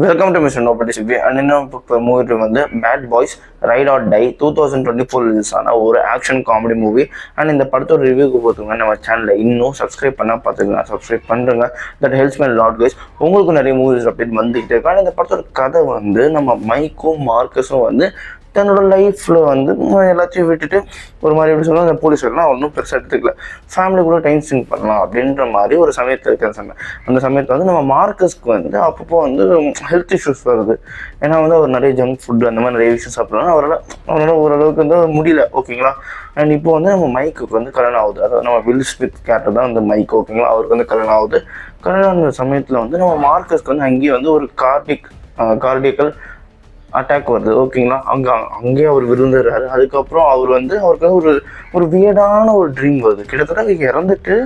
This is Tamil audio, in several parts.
Welcome to mister nobody CV and இன்னும் மூவி வந்து bad boys ride or die 2024 release ஆன ஒரு ஆக்ஷன் காமெடி மூவி. அண்ட் இந்த படத்தோட ரிவ்யூக்கு போத்துங்க நம்ம சேனலில் இன்னும் சப்ஸ்கிரைப் பண்ணால் பார்த்துங்க, சப்ஸ்கிரைப் பண்ணுறங்க. That helps my lot guys. உங்களுக்கு நிறைய மூவிஸ் அப்டேட் வந்துகிட்டே இருக்கு. ஆனால் இந்த படத்தோட கதை வந்து நம்ம மைக்கும் மார்க்கஸும் வந்து தன்னோட லைஃப்பில் வந்து எல்லாத்தையும் விட்டுட்டு ஒரு மாதிரி எப்படி சொல்லலாம், அந்த போலீஸ் எல்லாம் ஒன்றும் பெருசாக எடுத்துக்கல, ஃபேமிலி கூட டைம் ஸ்பெண்ட் பண்ணலாம் அப்படின்ற மாதிரி ஒரு சமயத்தில் இருக்கிற அந்த சமயத்தில் வந்து நம்ம மார்க்கஸ்க்கு வந்து அப்பப்போ வந்து ஹெல்த் இஷ்யூஸ் வருது. ஏன்னா வந்து அவர் நிறைய ஜங்க் ஃபுட்டு அந்த மாதிரி நிறைய விஷயம் சாப்பிட்றாங்க. அவரால் ஓரளவுக்கு வந்து முடியல, ஓகேங்களா. அண்ட் இப்போ வந்து நம்ம மைக்குக்கு வந்து கல்யாணம் ஆகுது. அதாவது நம்ம வில் ஸ்மித் கேரக்டர் தான் அந்த மைக், ஓகேங்களா. அவருக்கு வந்து கல்யாணம் ஆகுது. கல்யாணம் ஆன சமயத்தில் வந்து நம்ம மார்க்கஸ்க்கு வந்து அங்கேயே வந்து ஒரு கார்டியக்கல் அட்டாக் வருது, ஓகேங்களா. அங்கேயே அவர் விருந்துறாரு. அதுக்கப்புறம் அவருக்கு வந்து ஒரு வியர்டான ஒரு ட்ரீம் வருது. கிட்டத்தட்ட இறந்துட்டு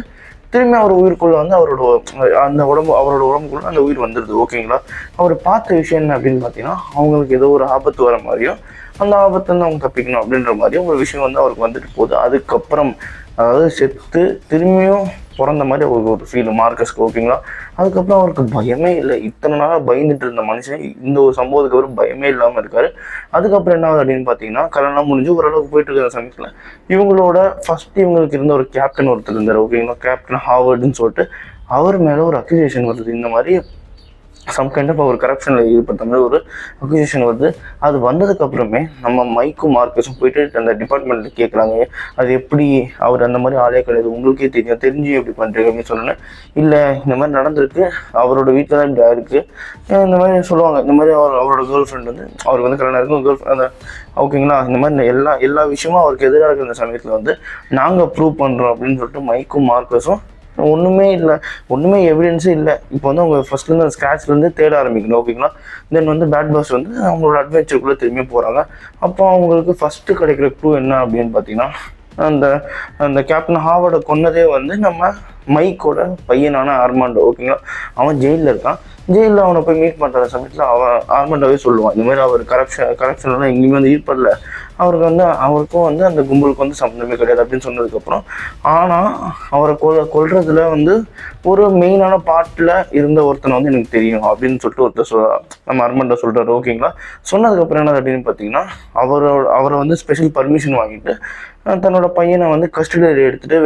திரும்பி அவர் உயிருக்குள்ள வந்து அவரோட உடம்புக்குள்ள அந்த உயிர் வந்துடுது, ஓகேங்களா. அவர் பார்த்த விஷயம் என்ன அப்படின்னு பார்த்தீங்கன்னா, அவங்களுக்கு ஏதோ ஒரு ஆபத்து வர மாதிரியும் அந்த ஆபத்துலேருந்து அவங்க தப்பிக்கணும் அப்படின்ற மாதிரியும் ஒரு விஷயம் வந்து அவருக்கு வந்துட்டு போகுது. அதுக்கப்புறம் அதாவது செத்து திரும்பியும் பிறந்த மாதிரி அவருக்கு ஒரு ஃபீல் மார்க்கஸ்க்கு, ஓகேங்களா. அதுக்கப்புறம் அவருக்கு பயமே இல்லை. இத்தனை நாளாக பயந்துட்டு இருந்த மனுஷன் இந்த ஒரு சம்பவத்துக்கு அப்புறம் பயமே இல்லாமல் இருக்காரு. அதுக்கப்புறம் என்ன ஆகுது அப்படின்னு பார்த்தீங்கன்னா, கல்யாணம் முடிஞ்சு ஓரளவுக்கு போயிட்டு இருக்கிற சமயத்தில் இவங்களுக்கு இருந்த ஒரு கேப்டன் ஒருத்தர் இருந்தார், ஓகேங்களா. கேப்டன் ஹாவர்டுன்னு சொல்லிட்டு அவர் மேலே ஒரு அக்யூசேஷன் வருது. இந்த மாதிரி சம் கைண்ட் ஆஃப் ஒரு கரப்ஷனில் ஈடுபட்ட மாதிரி ஒரு அக்யூசேஷன் வருது. அது வந்ததுக்கப்புறமே நம்ம மைக்கும் மார்க்கஸும் போயிட்டு அந்த டிபார்ட்மெண்ட்டில் கேட்குறாங்க, அது எப்படி அவர் அந்த மாதிரி ஆளே கிடையாது, உங்களுக்கே தெரிஞ்சு எப்படி பண்ணுறீங்க அப்படின்னு சொன்னேன். இல்லை, இந்த மாதிரி நடந்திருக்கு, அவரோட வீட்டில் தான் இப்படி ஆயிருக்கு, இந்த மாதிரி சொல்லுவாங்க. இந்த மாதிரி அவரோட கேர்ள் ஃப்ரெண்ட் வந்து அவருக்கு வந்து கல்யாணம் இருக்கும், கேர்ள் ஃப்ரெண்ட் அந்த, ஓகேங்களா. இந்த மாதிரி எல்லா விஷயமும் அவருக்கு எதிராக இருக்கிற சமயத்தில் வந்து நாங்கள் ப்ரூவ் பண்ணுறோம் அப்படின்னு சொல்லிட்டு மைக்கும் மார்க்கஸும் ஒன்றுமே எவிடன்ஸே இல்லை. இப்போ வந்து அவங்க ஃபர்ஸ்ட்லேருந்து அந்த ஸ்க்ராட்ச்லேருந்து தேட ஆரம்பிக்கணும், ஓகேங்களா. தென் வந்து பேட் பாஸ் வந்து அவங்களோட அட்வென்ச்சருக்குள்ளே திரும்பி போகிறாங்க. அப்போ அவங்களுக்கு ஃபஸ்ட்டு கிடைக்கிற க்ளூ என்ன அப்படின்னு பார்த்தீங்கன்னா, அந்த கேப்டன் ஹாவர்டை கொன்னதே வந்து நம்ம மைக்கோட பையனான ஆர்மாண்டோ, ஓகேங்களா. அவன் ஜெயிலில் இருக்கான். ஜெயிலில் அவனை போய் மீட் பண்ணுற சமயத்தில் அவன் ஆர்மாண்டோவே சொல்லுவான், இந்த மாதிரி அவர் கரப்ஷன்லாம் எங்கேயுமே வந்து ஈடுபடல, அவருக்கும் வந்து அந்த கும்பலுக்கு வந்து சம்மந்தமே கிடையாது அப்படின்னு சொன்னதுக்கப்புறம், ஆனால் அவரை கொல்றதுல வந்து ஒரு மெயினான பார்ட்டில் இருந்த ஒருத்தனை வந்து எனக்கு தெரியும் அப்படின்னு சொல்லிட்டு நம்ம ஆர்மாண்டோ சொல்கிறாரு, ஓகேங்களா. சொன்னதுக்கப்புறம் என்ன அப்படின்னு பார்த்தீங்கன்னா, அவரை வந்து ஸ்பெஷல் பர்மிஷன் வாங்கிட்டு தன்னோட பையனை வந்து கஸ்டடியில் எடுத்துகிட்டு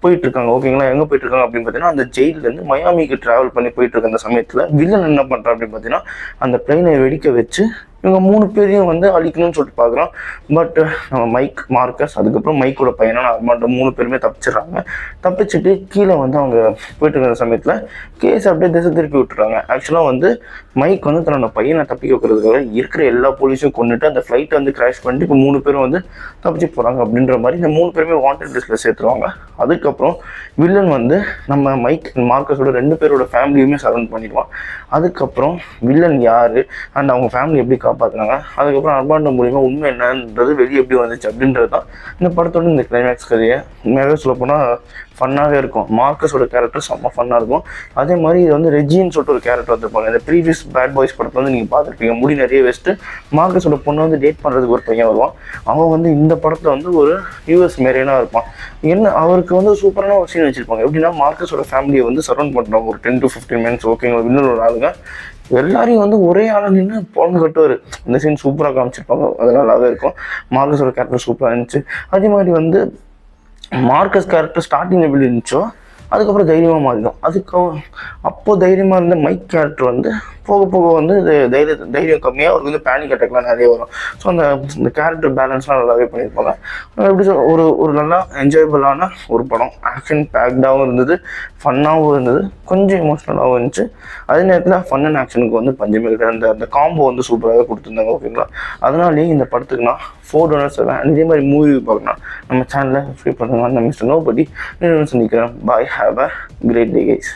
போயிட்டுருக்காங்க, ஓகேங்களா. எங்கே போயிட்டுருக்காங்க அப்படின்னு பார்த்தீங்கன்னா, அந்த ஜெயிலேருந்து மயாமிக்கு ட்ராவல் பண்ணி போயிட்டுருக்க அந்த சமயத்தில் வில்லன் என்ன பண்ணுறான் அப்படின்னு பார்த்தீங்கன்னா, அந்த பிளைனை வெடிக்க வச்சு இவங்க 3 பேரையும் வந்து அழிக்கணும்னு சொல்லிட்டு பார்க்குறோம். பட் நம்ம மைக், மார்க்கஸ், அதுக்கப்புறம் மைக்கோட பையனான ஆர்மாண்டோ 3 பேருமே தப்பிச்சிடுறாங்க. தப்பிச்சுட்டு கீழே வந்து அவங்க போயிட்டு இருக்கிற சமயத்தில் கேஸ் அப்படியே திசை திருப்பி விட்டுறாங்க. ஆக்சுவலாக வந்து மைக் வந்து தன்னோட பையனை தப்பிக்க வைக்கிறதுக்காக இருக்கிற எல்லா போலீஸும் கொண்டுட்டு அந்த ஃப்ளைட்டை வந்து கிராஷ் பண்ணிட்டு இப்போ 3 பேரும் வந்து தப்பிச்சு போகிறாங்க அப்படின்ற மாதிரி இந்த 3 பேருமே வாண்டட் லிஸ்ட்டில் சேர்த்துருவாங்க. அதுக்கப்புறம் வில்லன் வந்து நம்ம மைக், மார்க்கஸோட 2 பேரோட ஃபேமிலியுமே சரௌண்ட் பண்ணிடுவான். அதுக்கப்புறம் வில்லன் யார் அண்ட் அவங்க ஃபேமிலி எப்படி காப்பாற்றுனாங்க, அதுக்கப்புறம் ஆர்மாண்டோ மூலிமா உண்மை என்னன்றது வெளியே எப்படி வந்துச்சு அப்படின்றது தான் இந்த படத்தோட இந்த கிளைமேக்ஸ் கதையை. உண்மையாகவே சொல்லப்போனால் ஃபன்னாகவே இருக்கும். மார்க்கஸோட கேரக்டர் செம்ம ஃபன்னாக இருக்கும். அதே மாதிரி இது வந்து ரெஜின்னு சொல்லிட்டு ஒரு கேரக்டர் வந்துருப்பாங்க. இந்த ப்ரீவியஸ் பேட் பாய்ஸ் படத்தில் வந்து நீங்கள் பார்த்துருப்பீங்க. முடி நிறைய வச்சுட்டு மார்க்கஸோட பொண்ணை வந்து டேட் பண்ணுறதுக்கு ஒரு பையன் வருவான். அவன் வந்து இந்த படத்தில் வந்து ஒரு யூஎஸ் மேரியனாக இருப்பான். அவருக்கு வந்து சூப்பரான ஒரு சீன் வச்சுருப்பாங்க. எப்படின்னா, மார்க்கஸோட ஃபேமிலியை வந்து சரௌண்ட் பண்ணுறாங்க ஒரு 10 to 15 minutes, ஓகேங்களா. இன்னொரு ஆளுங்க எல்லாரையும் வந்து ஒரே ஆளை நின்று பொண்ணு கட்டுவார். இந்த சீன் சூப்பராக காமிச்சிருப்பாங்க. அது நல்லாவே இருக்கும். மார்க்கஸோட கேரக்டர் சூப்பராக இருந்துச்சு. அதே மாதிரி வந்து மார்க்கஸ் கேரக்டர் ஸ்டார்டிங் எப்படி இருந்துச்சோ அதுக்கப்புறம் தைரியமாக மாறிடும். அப்போது தைரியமாக இருந்த மைக் கேரக்டர் வந்து போக போக வந்து தைரியம் கம்மியாக அவருக்கு வந்து பேனிக் அட்டாக்லாம் நிறைய வரும். ஸோ அந்த கேரக்டர் பேலன்ஸ்லாம் நல்லாவே பண்ணியிருப்பாங்க. எப்படி ஒரு நல்லா என்ஜாயபிளான ஒரு படம். ஆக்ஷன் பேக்டாகவும் இருந்தது, ஃபன்னாகவும் இருந்தது, கொஞ்சம் எமோஷ்னலாகவும் இருந்துச்சு. அதே நேரத்தில் ஃபன் அண்ட் ஆக்ஷனுக்கு வந்து பஞ்சமே கிடையாது. அந்த காம்போ வந்து சூப்பராகவே கொடுத்துருந்தாங்க, ஓகேங்களா. அதனாலேயே இந்த படத்துக்கு நான் 4 donors தருவேன். இதே மாதிரி மூவி பார்க்கணும் நம்ம சேனலை சப்ஸ்கிரைப் பண்ணுங்க. நான் மிஸ்டர் நோபடி சந்திக்கிறேன். Bye. Have a great day guys.